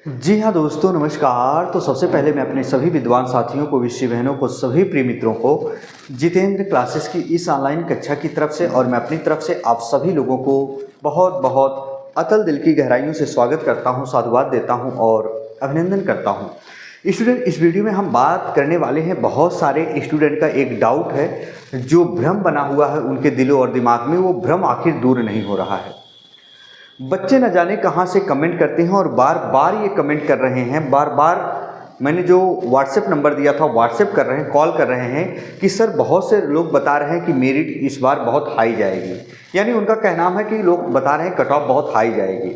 जी हाँ दोस्तों, नमस्कार। तो सबसे पहले मैं अपने सभी विद्वान साथियों को, विषय बहनों को, सभी प्रिय मित्रों को जितेंद्र क्लासेस की इस ऑनलाइन कक्षा की तरफ से और मैं अपनी तरफ से आप सभी लोगों को बहुत बहुत अतल दिल की गहराइयों से स्वागत करता हूँ, साधुवाद देता हूँ और अभिनंदन करता हूँ। स्टूडेंट, इस वीडियो में हम बात करने वाले हैं, बहुत सारे स्टूडेंट का एक डाउट है, जो भ्रम बना हुआ है उनके दिलों और दिमाग में, वो भ्रम आखिर दूर नहीं हो रहा है। बच्चे न जाने कहाँ से कमेंट करते हैं और बार बार ये कमेंट कर रहे हैं, बार बार मैंने जो व्हाट्सएप नंबर दिया था व्हाट्सएप कर रहे हैं, कॉल कर रहे हैं कि सर बहुत से लोग बता रहे हैं कि मेरिट इस बार बहुत हाई जाएगी। यानी उनका कहना है कि लोग बता रहे हैं कट ऑफ बहुत हाई जाएगी,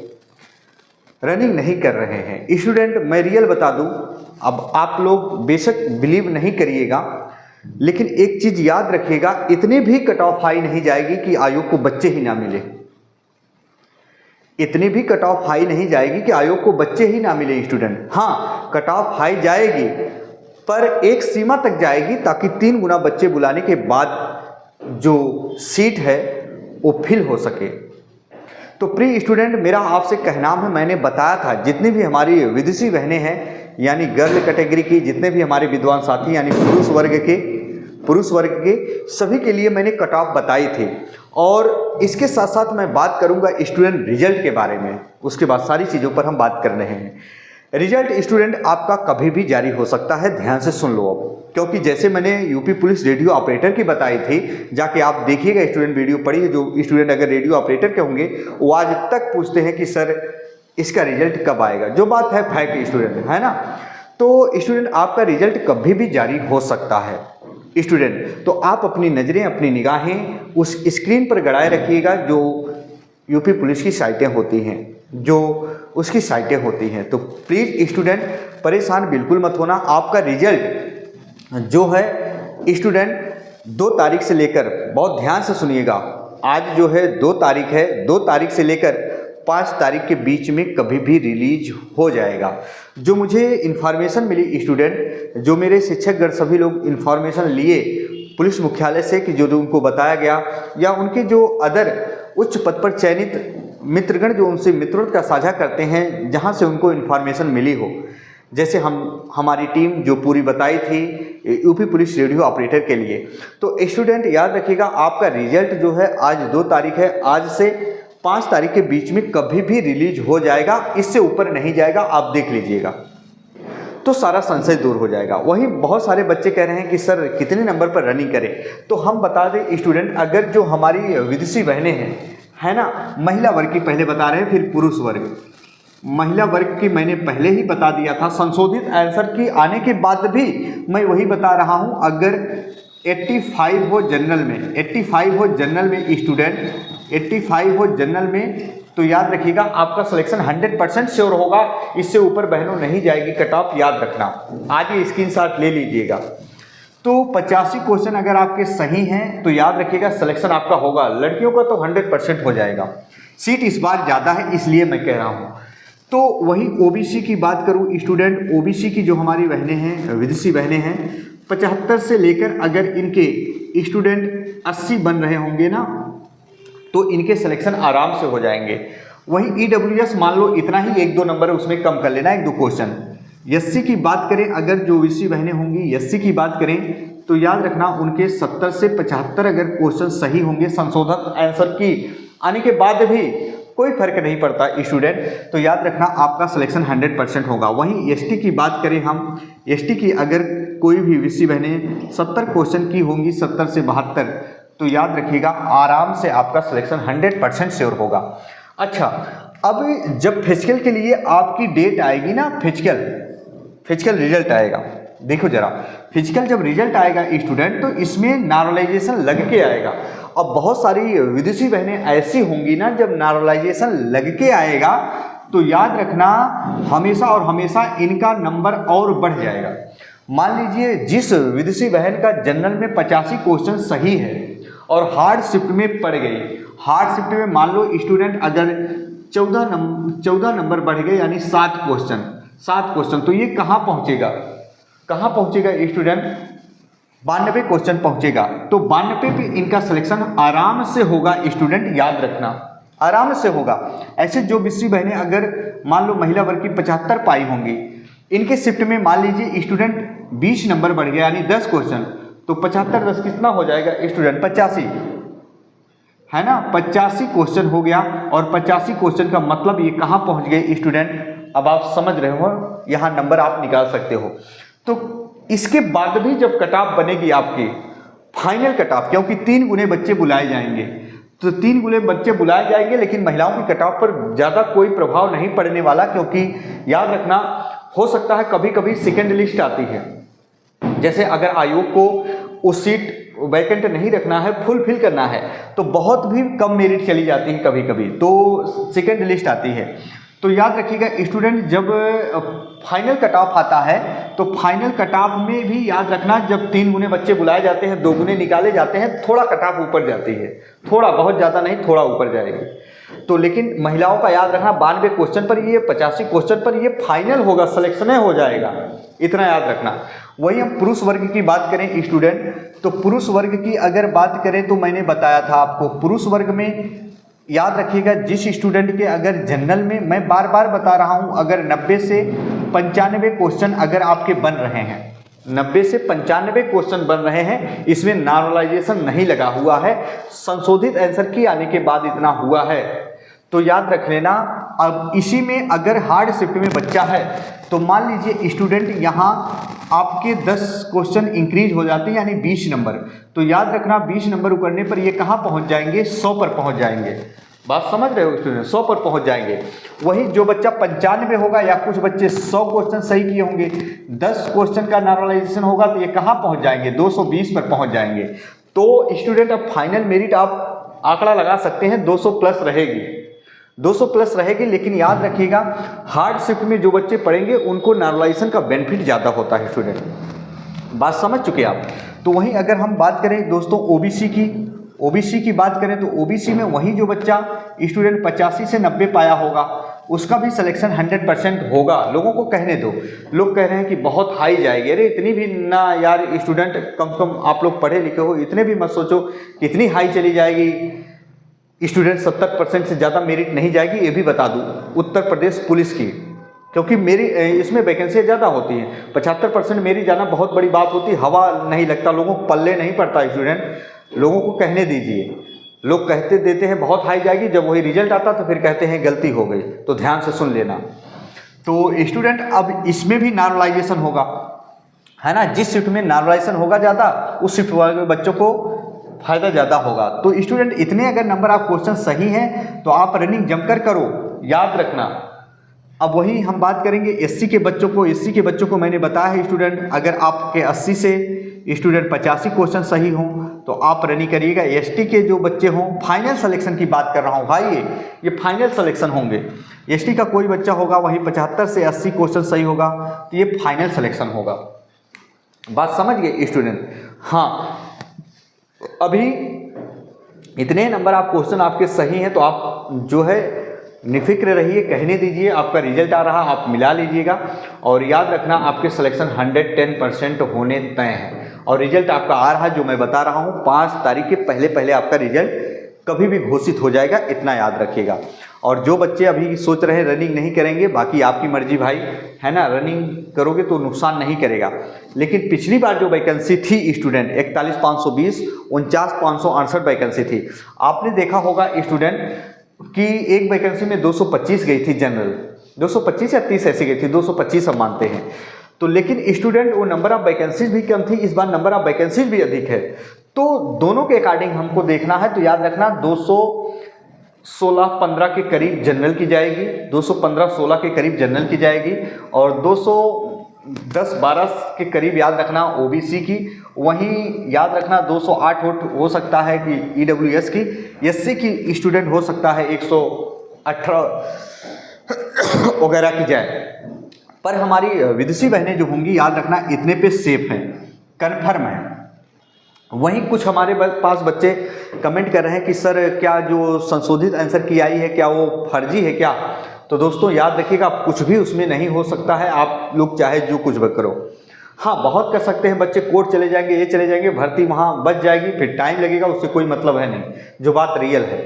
रनिंग नहीं कर रहे हैं। स्टूडेंट, मैं रियल बता दूं, अब आप लोग बेशक बिलीव नहीं करिएगा, लेकिन एक चीज़ याद रखिएगा, इतनी भी कट ऑफ हाई नहीं जाएगी कि आयोग को बच्चे ही ना मिले। इतनी भी कट ऑफ हाई नहीं जाएगी कि आयोग को बच्चे ही ना मिले स्टूडेंट। हाँ, कट ऑफ हाई जाएगी, पर एक सीमा तक जाएगी ताकि 3 गुना बच्चे बुलाने के बाद जो सीट है वो फिल हो सके। तो प्रिय स्टूडेंट, मेरा आपसे कहना है, मैंने बताया था जितनी भी हमारी विदेशी बहनें हैं, यानी गर्ल कैटेगरी की, जितने भी हमारे विद्वान साथी यानी पुरुष वर्ग के सभी के लिए मैंने कट ऑफ बताई थी। और इसके साथ साथ मैं बात करूंगा स्टूडेंट रिजल्ट के बारे में, उसके बाद सारी चीज़ों पर हम बात कर रहे हैं। रिजल्ट स्टूडेंट आपका कभी भी जारी हो सकता है, ध्यान से सुन लो अब, क्योंकि जैसे मैंने यूपी पुलिस रेडियो ऑपरेटर की बताई थी, जाके आप देखिएगा स्टूडेंट, वीडियो पढ़िए। जो स्टूडेंट अगर रेडियो ऑपरेटर के होंगे वो आज तक पूछते हैं कि सर इसका रिजल्ट कब आएगा। जो बात है फैक्ट स्टूडेंट, है ना। तो स्टूडेंट आपका रिजल्ट कभी भी जारी हो सकता है स्टूडेंट। तो आप अपनी नज़रें, अपनी निगाहें उस स्क्रीन पर गड़ाए रखिएगा जो यूपी पुलिस की साइटें होती हैं, जो उसकी साइटें होती हैं। तो प्लीज़ स्टूडेंट परेशान बिल्कुल मत होना। आपका रिजल्ट जो है स्टूडेंट 2 तारीख से लेकर, बहुत ध्यान से सुनिएगा, आज जो है 2 तारीख है, 2 तारीख से लेकर 5 तारीख के बीच में कभी भी रिलीज हो जाएगा। जो मुझे इन्फॉर्मेशन मिली स्टूडेंट, जो मेरे शिक्षकगण सभी लोग इन्फॉर्मेशन लिए पुलिस मुख्यालय से कि जो उनको बताया गया, या उनके जो अदर उच्च पद पर चयनित मित्रगण जो उनसे मित्रता साझा करते हैं, जहां से उनको इन्फॉर्मेशन मिली हो, जैसे हमारी टीम जो पूरी बताई थी यूपी पुलिस रेडियो ऑपरेटर के लिए। तो स्टूडेंट याद रखिएगा, आपका रिजल्ट जो है आज 2 तारीख है, आज से 5 तारीख के बीच में कभी भी रिलीज हो जाएगा, इससे ऊपर नहीं जाएगा, आप देख लीजिएगा, तो सारा संशय दूर हो जाएगा। वहीं बहुत सारे बच्चे कह रहे हैं कि सर कितने नंबर पर रनिंग करें। तो हम बता दें स्टूडेंट, अगर जो हमारी विदेशी बहनें हैं, है ना, महिला वर्ग की पहले बता रहे हैं, फिर पुरुष वर्ग। महिला वर्ग की मैंने पहले ही बता दिया था, संशोधित आंसर की आने के बाद भी मैं वही बता रहा हूँ। अगर 85 हो जनरल में, 85 हो जनरल में स्टूडेंट, 85 हो जनरल में, तो याद रखिएगा आपका सिलेक्शन 100% श्योर होगा। इससे ऊपर बहनों नहीं जाएगी कट ऑफ, याद रखना। आज ये स्क्रीनशॉट ले लीजिएगा। तो 85 क्वेश्चन अगर आपके सही हैं तो याद रखिएगा सिलेक्शन आपका होगा। लड़कियों का तो 100% हो जाएगा। सीट इस बार ज़्यादा है इसलिए मैं कह रहा हूँ। तो वही ओबीसी की बात करूँ स्टूडेंट, ओबीसी की जो हमारी बहनें हैं, विदेशी बहनें हैं, 75 से लेकर अगर इनके स्टूडेंट 80 बन रहे होंगे ना, तो इनके सिलेक्शन आराम से हो जाएंगे। वहीं ईडब्ल्यूएस मान लो इतना ही 1-2 नंबर है, उसमें कम कर लेना 1-2 क्वेश्चन। एससी की बात करें, अगर जो ओबीसी बहनें होंगी एससी की बात करें, तो याद रखना उनके 70 से 75 अगर क्वेश्चन सही होंगे संशोधित आंसर की आने के बाद भी कोई फर्क नहीं पड़ता स्टूडेंट, तो याद रखना आपका सिलेक्शन 100% होगा। वहीं एसटी की बात करें हम, एसटी की अगर कोई भी विदेशी बहनें 70 क्वेश्चन की होंगी, 70 से 72, तो याद रखिएगा आराम से आपका सिलेक्शन 100% श्योर होगा। अच्छा, अब जब फिजिकल के लिए आपकी डेट आएगी ना, फिजिकल रिजल्ट आएगा, देखो जरा, फिजिकल जब रिजल्ट आएगा स्टूडेंट, तो इसमें नॉर्मलाइजेशन लग के आएगा। अब बहुत सारी विदेशी बहनें ऐसी होंगी ना, जब नॉर्मलाइजेशन लग के आएगा तो याद रखना हमेशा और हमेशा इनका नंबर और बढ़ जाएगा। मान लीजिए जिस विदेशी बहन का जनरल में 85 क्वेश्चन सही है और हार्ड शिफ्ट में पड़ गई, हार्ड शिफ्ट में मान लो स्टूडेंट अगर 14 नंबर बढ़ गए, यानी 7 क्वेश्चन, तो ये कहाँ पहुँचेगा स्टूडेंट, 92 क्वेश्चन पहुँचेगा। तो 92 पे इनका सिलेक्शन आराम से होगा स्टूडेंट, याद रखना आराम से होगा। ऐसे जो मिस्त्री बहनें अगर मान लो महिला वर्ग की 75 पाई होंगी, इनके शिफ्ट में मान लीजिए स्टूडेंट 20 नंबर बढ़ गया, यानी 10 क्वेश्चन, तो 75 10 कितना हो जाएगा स्टूडेंट, 85 है ना, 85 क्वेश्चन हो गया। और 85 क्वेश्चन का मतलब ये कहाँ पहुँच गए स्टूडेंट, अब आप समझ रहे हो, यहाँ नंबर आप निकाल सकते हो। तो इसके बाद भी जब कट ऑफ बनेगी आपकी फाइनल कट ऑफ, क्योंकि 3 गुने बच्चे बुलाए जाएंगे, तो 3 गुने बच्चे बुलाए जाएंगे, लेकिन महिलाओं की कट ऑफ पर ज़्यादा कोई प्रभाव नहीं पड़ने वाला, क्योंकि याद रखना हो सकता है कभी कभी सेकेंड लिस्ट आती है। जैसे अगर आयोग को उस सीट वैकेंट नहीं रखना है, फुलफिल करना है, तो बहुत भी कम मेरिट चली जाती है कभी कभी, तो सेकेंड लिस्ट आती है। तो याद रखिएगा स्टूडेंट, जब फाइनल कट ऑफ आता है तो फाइनल कट ऑफ में भी याद रखना, जब 3 गुने बच्चे बुलाए जाते हैं, 2 गुने निकाले जाते हैं, थोड़ा कट ऑफ ऊपर जाती है, थोड़ा, बहुत ज़्यादा नहीं, थोड़ा ऊपर जाएगी। तो लेकिन महिलाओं का याद रखना 92 क्वेश्चन पर ये 85 क्वेश्चन पर ये फाइनल होगा, सिलेक्शन हो जाएगा, इतना याद रखना। वही हम पुरुष वर्ग की बात करें स्टूडेंट, तो पुरुष वर्ग की अगर बात करें तो मैंने बताया था आपको, पुरुष वर्ग में याद रखिएगा जिस स्टूडेंट के अगर जनरल में, मैं बार बार बता रहा हूं, अगर 90 से 95 क्वेश्चन अगर आपके बन रहे हैं, 90 से 95 क्वेश्चन बन रहे हैं, इसमें नॉर्मलाइजेशन नहीं लगा हुआ है, संशोधित आंसर की आने के बाद इतना हुआ है, तो याद रख लेना। अब इसी में अगर हार्ड शिफ्ट में बच्चा है तो मान लीजिए स्टूडेंट यहाँ आपके 10 क्वेश्चन इंक्रीज हो जाते हैं, यानी 20 नंबर, तो याद रखना 20 नंबर उकरने पर ये कहाँ पहुँच जाएंगे, 100 पर पहुँच जाएंगे। बात समझ रहे हो स्टूडेंट, 100 पर पहुँच जाएंगे। वही जो बच्चा 95 होगा, या कुछ बच्चे 100 क्वेश्चन सही किए होंगे, 10 क्वेश्चन का नॉर्मलाइजेशन होगा, तो ये कहाँ पहुँच जाएंगे, 220 पर पहुँच जाएंगे। तो स्टूडेंट अब फाइनल मेरिट आप आंकड़ा लगा सकते हैं, 200 प्लस रहेगी, 200 प्लस रहेगी। लेकिन याद रखिएगा हार्ड शिफ्ट में जो बच्चे पढ़ेंगे उनको नॉर्मलाइजेशन का बेनिफिट ज़्यादा होता है स्टूडेंट, बात समझ चुके आप। तो वहीं अगर हम बात करें दोस्तों ओबीसी की बात करें, तो ओबीसी में वही जो बच्चा स्टूडेंट 85 से 90 पाया होगा, उसका भी सिलेक्शन 100% होगा। लोगों को कहने दो, लोग कह रहे हैं कि बहुत हाई जाएगी, अरे इतनी भी ना यार स्टूडेंट, कम से कम आप लोग पढ़े लिखे हो, इतने भी मत सोचो कि इतनी हाई चली जाएगी, स्टूडेंट 70% से ज़्यादा मेरिट नहीं जाएगी। ये भी बता दूं उत्तर प्रदेश पुलिस की, क्योंकि मेरी इसमें वैकेंसी ज़्यादा होती हैं, 75% मेरी जाना बहुत बड़ी बात होती है, हवा नहीं लगता, लोगों को पल्ले नहीं पड़ता स्टूडेंट, लोगों को कहने दीजिए। लोग कहते देते हैं बहुत हाई जाएगी, जब वही रिजल्ट आता तो फिर कहते हैं गलती हो गई, तो ध्यान से सुन लेना। तो स्टूडेंट अब इसमें भी नॉर्मलाइजेशन होगा, है ना, जिस शिफ्ट में नॉर्मलाइजेशन होगा ज़्यादा, उस शिफ्ट वाले बच्चों को फायदा ज़्यादा होगा। तो स्टूडेंट इतने अगर नंबर आप क्वेश्चन सही हैं तो आप रनिंग जमकर करो, याद रखना। अब वही हम बात करेंगे एससी के बच्चों को मैंने बताया है स्टूडेंट, अगर आपके 80 से स्टूडेंट 85 क्वेश्चन सही हों तो आप रनिंग करिएगा। एसटी के जो बच्चे हों, फाइनल सिलेक्शन की बात कर रहा हूँ भाई, ये फाइनल सिलेक्शन होंगे। एसटी का कोई बच्चा होगा वही 75 से 80 क्वेश्चन सही होगा तो ये फाइनल सिलेक्शन होगा, बात समझ गए स्टूडेंट। हाँ, अभी इतने नंबर आप क्वेश्चन आपके सही हैं तो आप जो है निफिक्र रहिए, कहने दीजिए, आपका रिजल्ट आ रहा, आप मिला लीजिएगा। और याद रखना आपके सिलेक्शन 110% होने तय है, और रिजल्ट आपका आ रहा जो मैं बता रहा हूँ 5 तारीख के पहले आपका रिजल्ट कभी भी घोषित हो जाएगा, इतना याद रखिएगा। और जो बच्चे अभी सोच रहे हैं रनिंग नहीं करेंगे, बाकी आपकी मर्जी भाई, है ना, रनिंग करोगे तो नुकसान नहीं करेगा। लेकिन पिछली बार जो वैकेंसी थी स्टूडेंट 41,520, 49,568 वैकेंसी थी, आपने देखा होगा स्टूडेंट कि एक वैकेंसी में 225 गई थी जनरल, 225 या 30 ऐसी गई थी, 225 हम मानते हैं। तो लेकिन स्टूडेंट वो नंबर ऑफ वैकेंसीज भी कम थी, इस बार नंबर ऑफ वैकेंसीज भी अधिक है, तो दोनों के अकॉर्डिंग हमको देखना है। तो याद रखना 216-15 के करीब जनरल की जाएगी, 215-16 के करीब जनरल की जाएगी, और 210-12 के करीब याद रखना ओबीसी की, वहीं याद रखना 208 वोट हो सकता है कि ईडब्ल्यूएस की, एससी की स्टूडेंट हो सकता है 118 वगैरह की जाए। पर हमारी विदेशी बहनें जो होंगी याद रखना इतने पे सेफ हैं, कन्फर्म है। वहीं कुछ हमारे पास बच्चे कमेंट कर रहे हैं कि सर क्या जो संशोधित आंसर की आई है क्या वो फर्जी है क्या? तो दोस्तों याद रखिएगा कुछ भी उसमें नहीं हो सकता है, आप लोग चाहे जो कुछ भी करो। हाँ, बहुत कर सकते हैं बच्चे, कोर्ट चले जाएंगे, ये चले जाएंगे, भर्ती वहाँ बच जाएगी, फिर टाइम लगेगा, उससे कोई मतलब है नहीं, जो बात रियल है।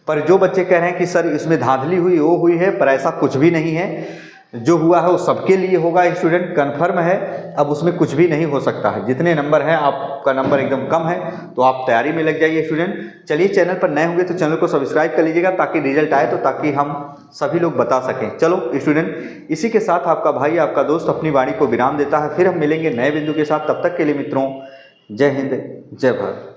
पर जो बच्चे कह रहे हैं कि सर इसमें धांधली हुई, वो हुई है, पर ऐसा कुछ भी नहीं है। जो हुआ है वो सबके लिए होगा स्टूडेंट, कन्फर्म है। अब उसमें कुछ भी नहीं हो सकता है। जितने नंबर हैं, आपका नंबर एकदम कम है तो आप तैयारी में लग जाइए स्टूडेंट। चलिए, चैनल पर नए होंगे तो चैनल को सब्सक्राइब कर लीजिएगा ताकि रिजल्ट आए तो ताकि हम सभी लोग बता सकें। चलो स्टूडेंट, इसी के साथ आपका भाई, आपका दोस्त अपनी वाणी को विराम देता है। फिर हम मिलेंगे नए बिंदु के साथ। तब तक के लिए मित्रों, जय हिंद, जय भारत।